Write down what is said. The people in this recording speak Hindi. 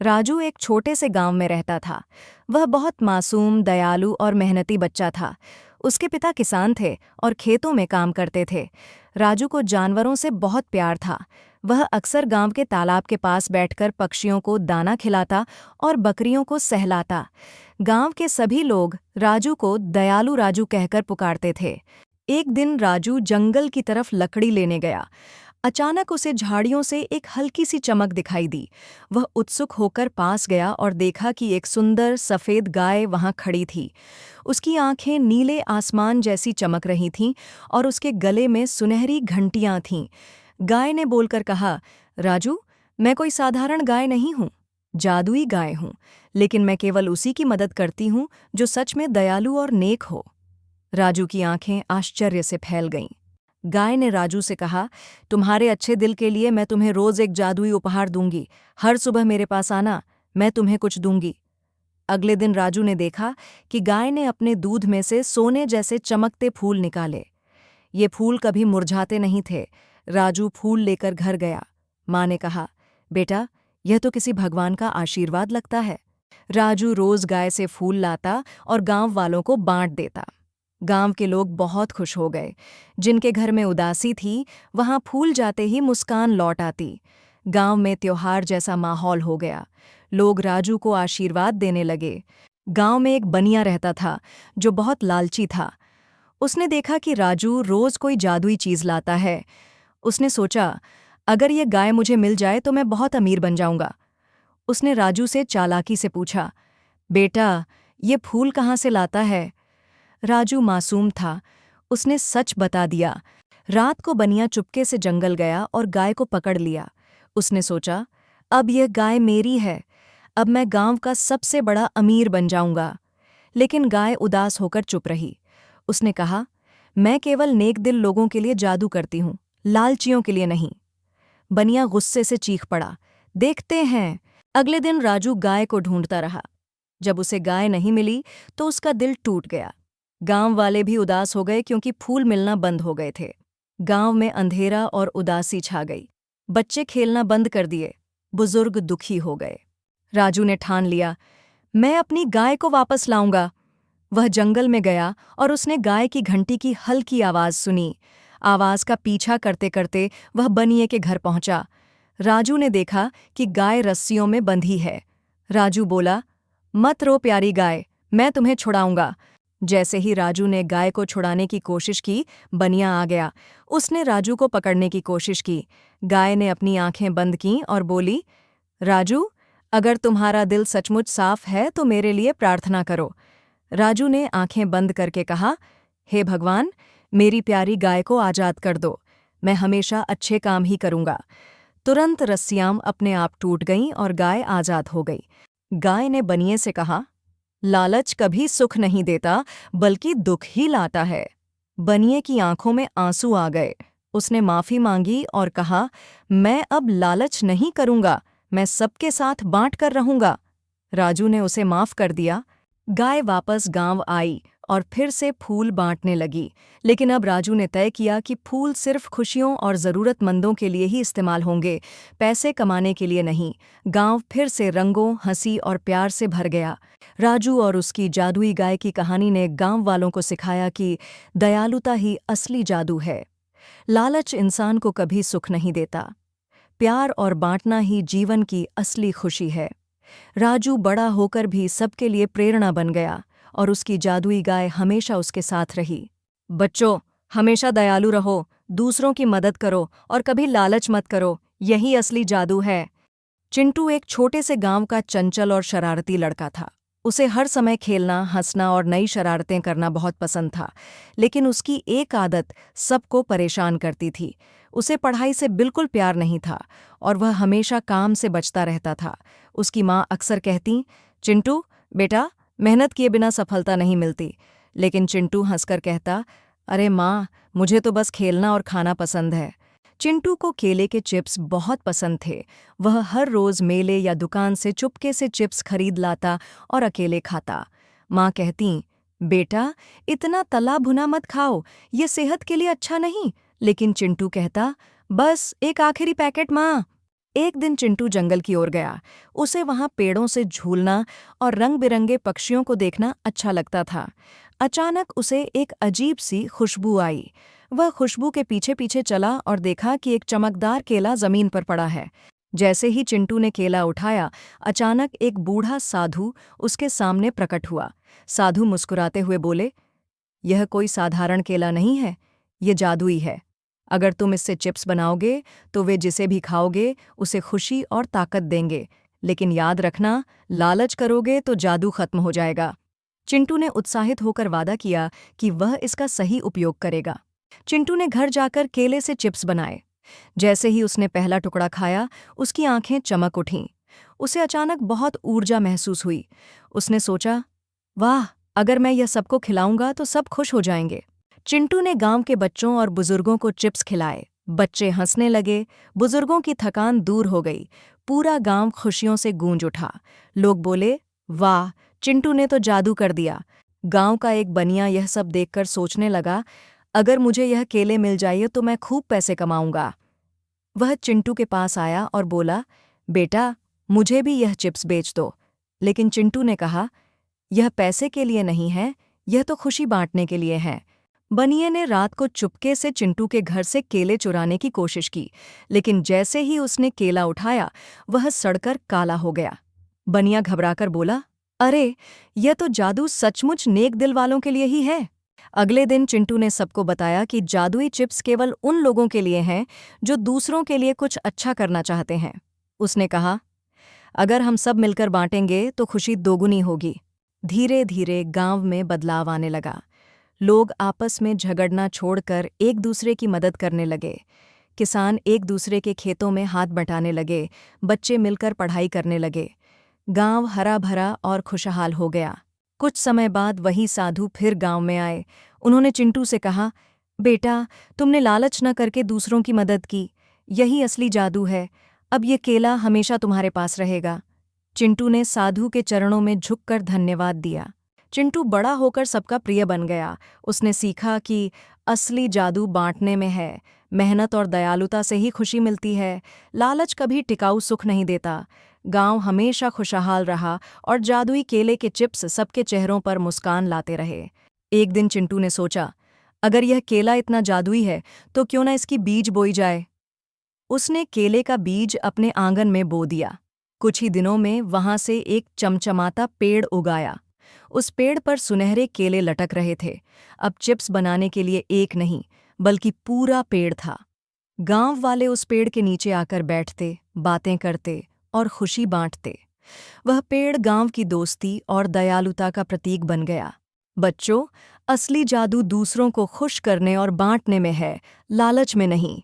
राजू एक छोटे से गांव में रहता था। वह बहुत मासूम, दयालु और मेहनती बच्चा था। उसके पिता किसान थे और खेतों में काम करते थे। राजू को जानवरों से बहुत प्यार था। वह अक्सर गांव के तालाब के पास बैठकर पक्षियों को दाना खिलाता और बकरियों को सहलाता। गांव के सभी लोग राजू को दयालु राजू कहकर पुकारते थे। एक दिन राजू जंगल की तरफ लकड़ी लेने गया। अचानक उसे झाड़ियों से एक हल्की सी चमक दिखाई दी। वह उत्सुक होकर पास गया और देखा कि एक सुंदर सफ़ेद गाय वहां खड़ी थी। उसकी आंखें नीले आसमान जैसी चमक रही थीं और उसके गले में सुनहरी घंटियां थीं। गाय ने बोलकर कहा, राजू, मैं कोई साधारण गाय नहीं हूं, जादुई गाय हूं, लेकिन मैं केवल उसी की मदद करती हूं जो सच में दयालु और नेक हो। राजू की आंखें आश्चर्य से फैल गईं। गाय ने राजू से कहा, तुम्हारे अच्छे दिल के लिए मैं तुम्हें रोज एक जादुई उपहार दूंगी। हर सुबह मेरे पास आना, मैं तुम्हें कुछ दूंगी। अगले दिन राजू ने देखा कि गाय ने अपने दूध में से सोने जैसे चमकते फूल निकाले। ये फूल कभी मुरझाते नहीं थे। राजू फूल लेकर घर गया। माँ ने कहा, बेटा, यह तो किसी भगवान का आशीर्वाद लगता है। राजू रोज गाय से फूल लाता और गांव वालों को बांट देता। गांव के लोग बहुत खुश हो गए। जिनके घर में उदासी थी, वहां फूल जाते ही मुस्कान लौट आती। गांव में त्योहार जैसा माहौल हो गया। लोग राजू को आशीर्वाद देने लगे। गांव में एक बनिया रहता था जो बहुत लालची था। उसने देखा कि राजू रोज कोई जादुई चीज लाता है। उसने सोचा, अगर ये गाय मुझे मिल जाए तो मैं बहुत अमीर बन जाऊंगा। उसने राजू से चालाकी से पूछा, बेटा, ये फूल कहाँ से लाता है? राजू मासूम था। उसने सच बता दिया। रात को बनिया चुपके से जंगल गया और गाय को पकड़ लिया। उसने सोचा, अब यह गाय मेरी है। अब मैं गांव का सबसे बड़ा अमीर बन जाऊंगा। लेकिन गाय उदास होकर चुप रही। उसने कहा, मैं केवल नेक दिल लोगों के लिए जादू करती हूँ, लालचियों के लिए नहीं। बनिया गुस्से से चीख पड़ा, देखते हैं। अगले दिन राजू गाय को ढूंढता रहा। जब उसे गाय नहीं मिली तो उसका दिल टूट गया। गांव वाले भी उदास हो गए क्योंकि फूल मिलना बंद हो गए थे। गांव में अंधेरा और उदासी छा गई। बच्चे खेलना बंद कर दिए। बुजुर्ग दुखी हो गए। राजू ने ठान लिया, मैं अपनी गाय को वापस लाऊंगा। वह जंगल में गया और उसने गाय की घंटी की हल्की आवाज सुनी। आवाज का पीछा करते करते वह बनिए के घर पहुंचा। राजू ने देखा कि गाय रस्सियों में बंधी है। राजू बोला, मत रो प्यारी गाय, मैं तुम्हें छुड़ाऊंगा। जैसे ही राजू ने गाय को छुड़ाने की कोशिश की, बनिया आ गया। उसने राजू को पकड़ने की कोशिश की। गाय ने अपनी आंखें बंद कीं और बोली, राजू, अगर तुम्हारा दिल सचमुच साफ है तो मेरे लिए प्रार्थना करो। राजू ने आंखें बंद करके कहा, हे भगवान, मेरी प्यारी गाय को आजाद कर दो। मैं हमेशा अच्छे काम ही करूंगा। तुरंत रस्सियां अपने आप टूट गईं और गाय आजाद हो गई। गाय ने बनिए से कहा, लालच कभी सुख नहीं देता, बल्कि दुख ही लाता है। बनिए की आंखों में आंसू आ गए। उसने माफी मांगी और कहा, मैं अब लालच नहीं करूंगा, मैं सबके साथ बांट कर रहूंगा। राजू ने उसे माफ कर दिया। गाय वापस गांव आई और फिर से फूल बांटने लगी। लेकिन अब राजू ने तय किया कि फूल सिर्फ खुशियों और ज़रूरतमंदों के लिए ही इस्तेमाल होंगे, पैसे कमाने के लिए नहीं। गांव फिर से रंगों, हंसी और प्यार से भर गया। राजू और उसकी जादुई गाय की कहानी ने गांव वालों को सिखाया कि दयालुता ही असली जादू है। लालच इंसान को कभी सुख नहीं देता। प्यार और बांटना ही जीवन की असली खुशी है। राजू बड़ा होकर भी सबके लिए प्रेरणा बन गया और उसकी जादुई गाय हमेशा उसके साथ रही। बच्चों, हमेशा दयालु रहो, दूसरों की मदद करो और कभी लालच मत करो। यही असली जादू है। चिंटू एक छोटे से गांव का चंचल और शरारती लड़का था। उसे हर समय खेलना, हंसना और नई शरारतें करना बहुत पसंद था। लेकिन उसकी एक आदत सबको परेशान करती थी। उसे पढ़ाई से बिल्कुल प्यार नहीं था और वह हमेशा काम से बचता रहता था। उसकी माँ अक्सर कहती, चिंटू, बेटा, मेहनत किए बिना सफलता नहीं मिलती। लेकिन चिंटू हंसकर कहता, अरे माँ, मुझे तो बस खेलना और खाना पसंद है। चिंटू को केले के चिप्स बहुत पसंद थे। वह हर रोज मेले या दुकान से चुपके से चिप्स खरीद लाता और अकेले खाता। माँ कहती, बेटा, इतना तला भुना मत खाओ, ये सेहत के लिए अच्छा नहीं। लेकिन चिंटू कहता, बस एक आखिरी पैकेट माँ। एक दिन चिंटू जंगल की ओर गया। उसे वहां पेड़ों से झूलना और रंग-बिरंगे पक्षियों को देखना अच्छा लगता था। अचानक उसे एक अजीब सी खुशबू आई। वह खुशबू के पीछे पीछे चला और देखा कि एक चमकदार केला जमीन पर पड़ा है। जैसे ही चिंटू ने केला उठाया, अचानक एक बूढ़ा साधु उसके सामने प्रकट हुआ। साधु मुस्कुराते हुए बोले, यह कोई साधारण केला नहीं है, ये जादुई है। अगर तुम इससे चिप्स बनाओगे तो वे जिसे भी खाओगे उसे खुशी और ताकत देंगे। लेकिन याद रखना, लालच करोगे तो जादू खत्म हो जाएगा। चिंटू ने उत्साहित होकर वादा किया कि वह इसका सही उपयोग करेगा। चिंटू ने घर जाकर केले से चिप्स बनाए। जैसे ही उसने पहला टुकड़ा खाया, उसकी आंखें चमक उठीं। उसे अचानक बहुत ऊर्जा महसूस हुई। उसने सोचा, वाह, अगर मैं यह सबको खिलाऊंगा तो सब खुश हो जाएंगे। चिंटू ने गांव के बच्चों और बुजुर्गों को चिप्स खिलाए। बच्चे हंसने लगे, बुजुर्गों की थकान दूर हो गई। पूरा गांव खुशियों से गूंज उठा। लोग बोले, वाह, चिंटू ने तो जादू कर दिया। गांव का एक बनिया यह सब देखकर सोचने लगा, अगर मुझे यह केले मिल जाए तो मैं खूब पैसे कमाऊंगा। वह चिंटू के पास आया और बोला, बेटा, मुझे भी यह चिप्स बेच दो। लेकिन चिंटू ने कहा, यह पैसे के लिए नहीं है, यह तो खुशी बांटने के लिए है। बनिए ने रात को चुपके से चिंटू के घर से केले चुराने की कोशिश की, लेकिन जैसे ही उसने केला उठाया, वह सड़कर काला हो गया। बनिया घबराकर बोला, अरे, यह तो जादू सचमुच नेक दिल वालों के लिए ही है। अगले दिन चिंटू ने सबको बताया कि जादुई चिप्स केवल उन लोगों के लिए हैं जो दूसरों के लिए कुछ अच्छा करना चाहते हैं। उसने कहा, अगर हम सब मिलकर बांटेंगे तो खुशी दोगुनी होगी। धीरे धीरे गांव में बदलाव आने लगा। लोग आपस में झगड़ना छोड़कर एक दूसरे की मदद करने लगे। किसान एक दूसरे के खेतों में हाथ बंटाने लगे, बच्चे मिलकर पढ़ाई करने लगे। गांव हरा भरा और खुशहाल हो गया। कुछ समय बाद वही साधु फिर गांव में आए। उन्होंने चिंटू से कहा, बेटा, तुमने लालच न करके दूसरों की मदद की, यही असली जादू है। अब ये केला हमेशा तुम्हारे पास रहेगा। चिंटू ने साधु के चरणों में झुककर धन्यवाद दिया। चिंटू बड़ा होकर सबका प्रिय बन गया। उसने सीखा कि असली जादू बांटने में है। मेहनत और दयालुता से ही खुशी मिलती है। लालच कभी टिकाऊ सुख नहीं देता। गांव हमेशा खुशहाल रहा और जादुई केले के चिप्स सबके चेहरों पर मुस्कान लाते रहे। एक दिन चिंटू ने सोचा, अगर यह केला इतना जादुई है तो क्यों ना इसकी बीज बोई जाए। उसने केले का बीज अपने आंगन में बो दिया। कुछ ही दिनों में वहां से एक चमचमाता पेड़ उगाया। उस पेड़ पर सुनहरे केले लटक रहे थे। अब चिप्स बनाने के लिए एक नहीं, बल्कि पूरा पेड़ था। गांव वाले उस पेड़ के नीचे आकर बैठते, बातें करते और खुशी बांटते। वह पेड़ गांव की दोस्ती और दयालुता का प्रतीक बन गया। बच्चों, असली जादू दूसरों को खुश करने और बांटने में है, लालच में नहीं।